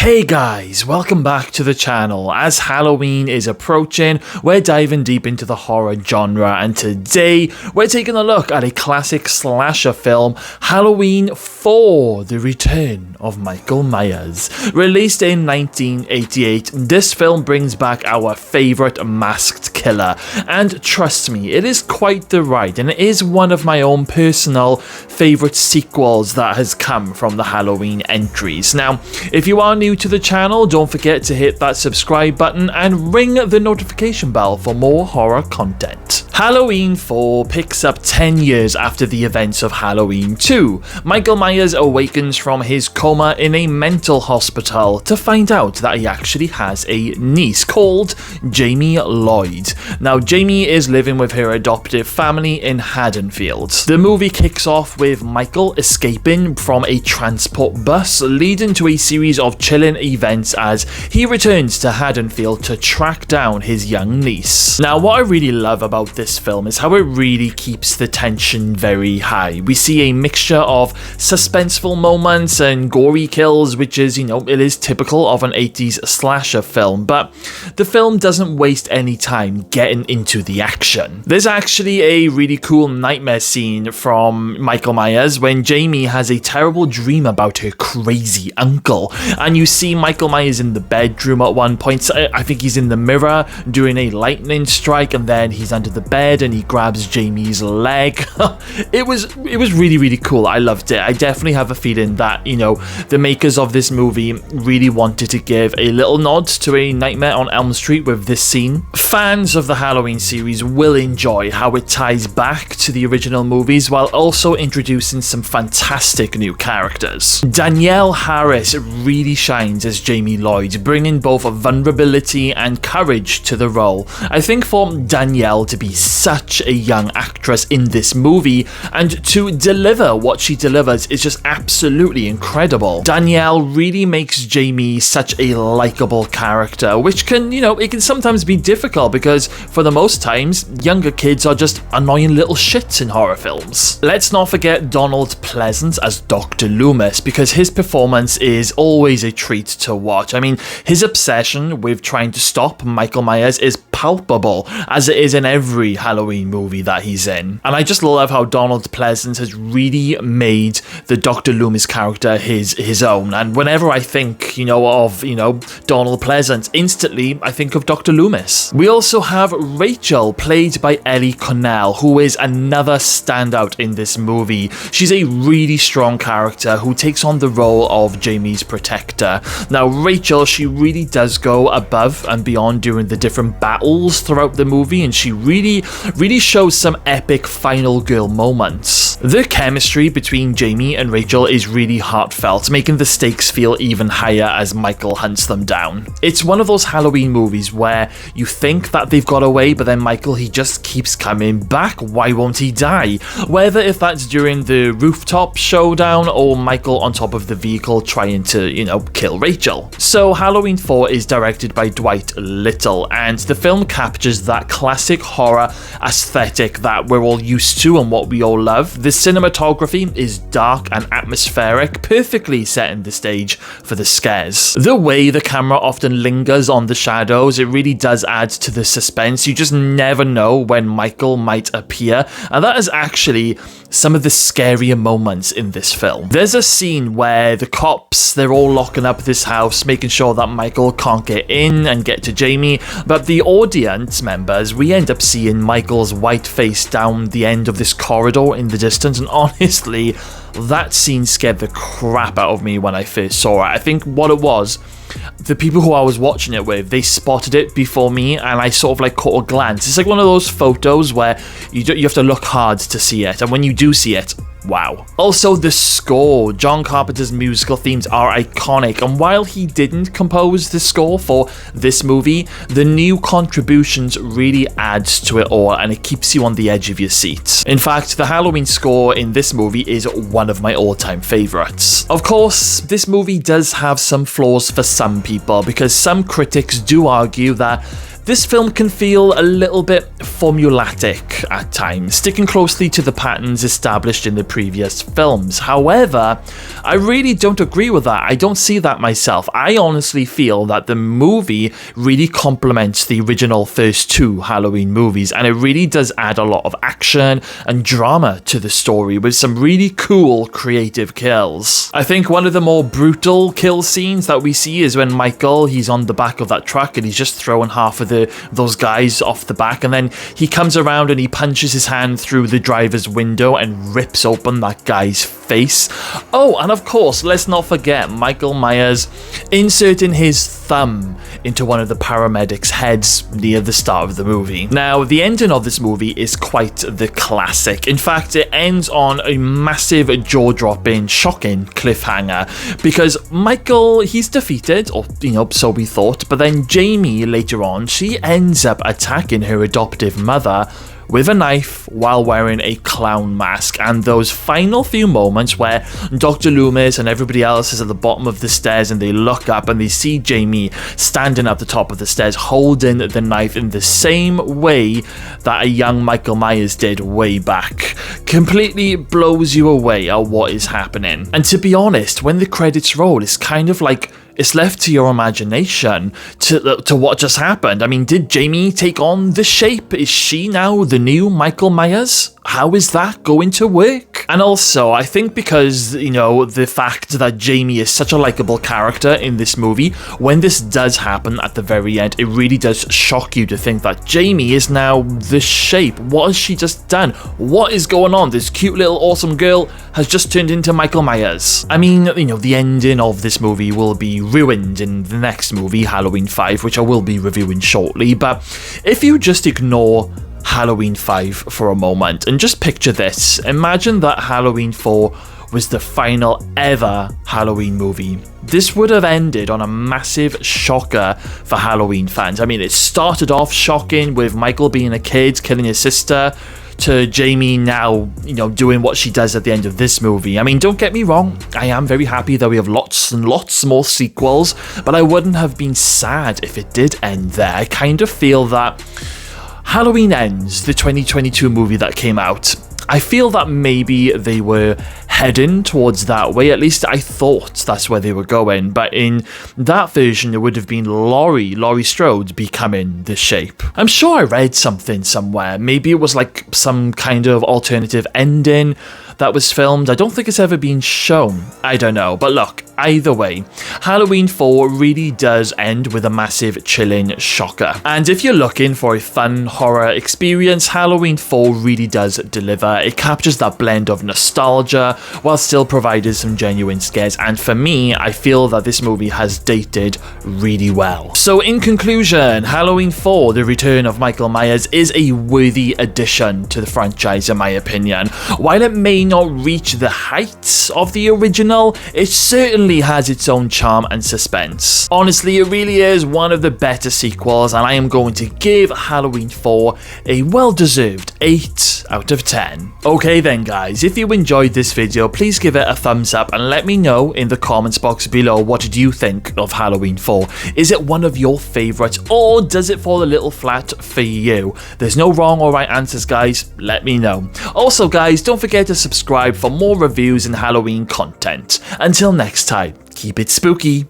Hey guys, welcome back to the channel. As Halloween is approaching, we're diving deep into the horror genre, and today we're taking a look at a classic slasher film, Halloween 4: The Return of Michael Myers. Released in 1988, this film brings back our favourite masked killer, and trust me, it is quite the ride, and it is one of my own personal favourite sequels that has come from the Halloween entries. Now, if you are new to the channel, don't forget to hit that subscribe button and ring the notification bell for more horror content. Halloween 4 picks up 10 years after the events of Halloween 2. Michael Myers awakens from his coma in a mental hospital to find out that he actually has a niece called Jamie Lloyd. Now, Jamie is living with her adoptive family in Haddonfield. The movie kicks off with Michael escaping from a transport bus, leading to a series of chilling events as he returns to Haddonfield to track down his young niece. Now, what I really love about this film is how it really keeps the tension very high. We see a mixture of suspenseful moments and gory kills, which is, it is typical of an 80s slasher film, but the film doesn't waste any time getting into the action. There's actually a really cool nightmare scene from Michael Myers when Jamie has a terrible dream about her crazy uncle, and you see Michael Myers in the bedroom at one point. I think he's in the mirror doing a lightning strike, and then he's under the bed and he grabs Jamie's leg. It was really cool. I loved it. I definitely have a feeling that, the makers of this movie really wanted to give a little nod to A Nightmare on Elm Street with this scene. Fans of the Halloween series will enjoy how it ties back to the original movies while also introducing some fantastic new characters. Danielle Harris really shines as Jamie Lloyd, bringing both vulnerability and courage to the role. I think for Danielle to be such a young actress in this movie and to deliver what she delivers is just absolutely incredible. Danielle really makes Jamie such a likable character, which can, it can sometimes be difficult because for the most times, younger kids are just annoying little shits in horror films. Let's not forget Donald Pleasance as Dr. Loomis, because his performance is always a treat to watch. I mean, his obsession with trying to stop Michael Myers is palpable, as it is in every Halloween movie that he's in. And I just love how Donald Pleasance has really made the Dr. Loomis character his own. And whenever I think, of Donald Pleasance, instantly I think of Dr. Loomis. We also have Rachel, played by Ellie Connell, who is another standout in this movie. She's a really strong character who takes on the role of Jamie's protector. Now, Rachel, she really does go above and beyond during the different battles throughout the movie, and she really shows some epic final girl moments. The chemistry between Jamie and Rachel is really heartfelt, making the stakes feel even higher as Michael hunts them down. It's one of those Halloween movies where you think that they've got away, but then Michael, he just keeps coming back. Why won't he die? Whether if that's during the rooftop showdown or Michael on top of the vehicle trying to, kill Rachel. So Halloween 4 is directed by Dwight Little, and the film captures that classic horror aesthetic that we're all used to and what we all love. The cinematography is dark and atmospheric, perfectly setting the stage for the scares. The way the camera often lingers on the shadows, it really does add to the suspense. You just never know when Michael might appear, and that is actually some of the scarier moments in this film. There's a scene where the cops, they're all locking up this house, making sure that Michael can't get in and get to Jamie, but the audience members, we end up seeing Michael's white face down the end of this corridor in the distance, and honestly, that scene scared the crap out of me when I first saw it. I think what it was, the people who I was watching it with, they spotted it before me, and I sort of caught a glance. It's like one of those photos where you have to look hard to see it, and when you do see it, wow. Also, the score. John Carpenter's musical themes are iconic, and while he didn't compose the score for this movie, the new contributions really adds to it all, and it keeps you on the edge of your seat. In fact, the Halloween score in this movie is one of my all-time favorites. Of course, this movie does have some flaws for some people, because some critics do argue that this film can feel a little bit formulaic at times, sticking closely to the patterns established in the previous films. However, I really don't agree with that. I don't see that myself. I honestly feel that the movie really complements the original first two Halloween movies, and it really does add a lot of action and drama to the story with some really cool creative kills. I think one of the more brutal kill scenes that we see is when Michael, he's on the back of that truck and he's just throwing half of those guys off the back, and then he comes around and he punches his hand through the driver's window and rips open that guy's face. Oh, and of course, let's not forget Michael Myers inserting his thumb into one of the paramedics' heads near the start of the movie. Now, the ending of this movie is quite the classic. In fact, it ends on a massive jaw-dropping, shocking cliffhanger because Michael, he's defeated, or so we thought, but then Jamie later on, she ends up attacking her adoptive mother with a knife while wearing a clown mask, and those final few moments where Dr. Loomis and everybody else is at the bottom of the stairs and they look up and they see Jamie standing at the top of the stairs holding the knife in the same way that a young Michael Myers did way back, completely blows you away at what is happening. And to be honest, when the credits roll, it's kind of like it's left to your imagination to what just happened. I mean, did Jamie take on the shape? Is she now the new Michael Myers? How is that going to work? And also, I think because, the fact that Jamie is such a likable character in this movie, when this does happen at the very end, it really does shock you to think that Jamie is now the shape. What has she just done? What is going on? This cute little awesome girl has just turned into Michael Myers. I mean, the ending of this movie will be ruined in the next movie, Halloween 5, which I will be reviewing shortly, but if you just ignore Halloween 5 for a moment and just picture this, imagine that Halloween 4 was the final ever Halloween movie. This would have ended on a massive shocker for Halloween fans. I mean, it started off shocking with Michael being a kid, killing his sister, to Jamie now, doing what she does at the end of this movie. I mean, don't get me wrong, I am very happy that we have lots and lots more sequels, but I wouldn't have been sad if it did end there. I kind of feel that Halloween Ends, the 2022 movie that came out, I feel that maybe they were heading towards that way. At least I thought that's where they were going. But in that version, it would have been Laurie Strode becoming the shape. I'm sure I read something somewhere. Maybe it was like some kind of alternative ending that was filmed. I don't think it's ever been shown. I don't know. But look, either way, Halloween 4 really does end with a massive chilling shocker. And if you're looking for a fun horror experience, Halloween 4 really does deliver. It captures that blend of nostalgia while still providing some genuine scares. And for me, I feel that this movie has dated really well. So in conclusion, Halloween 4, The Return of Michael Myers, is a worthy addition to the franchise in my opinion. While it may not reach the heights of the original, it certainly has its own charm and suspense. Honestly, it really is one of the better sequels, and I am going to give Halloween 4 a well-deserved 8 out of 10. Okay then guys, if you enjoyed this video, please give it a thumbs up and let me know in the comments box below what do you think of Halloween 4. Is it one of your favorites, or does it fall a little flat for you? There's no wrong or right answers guys, let me know. Also guys, don't forget to subscribe for more reviews and Halloween content. Until next time, keep it spooky.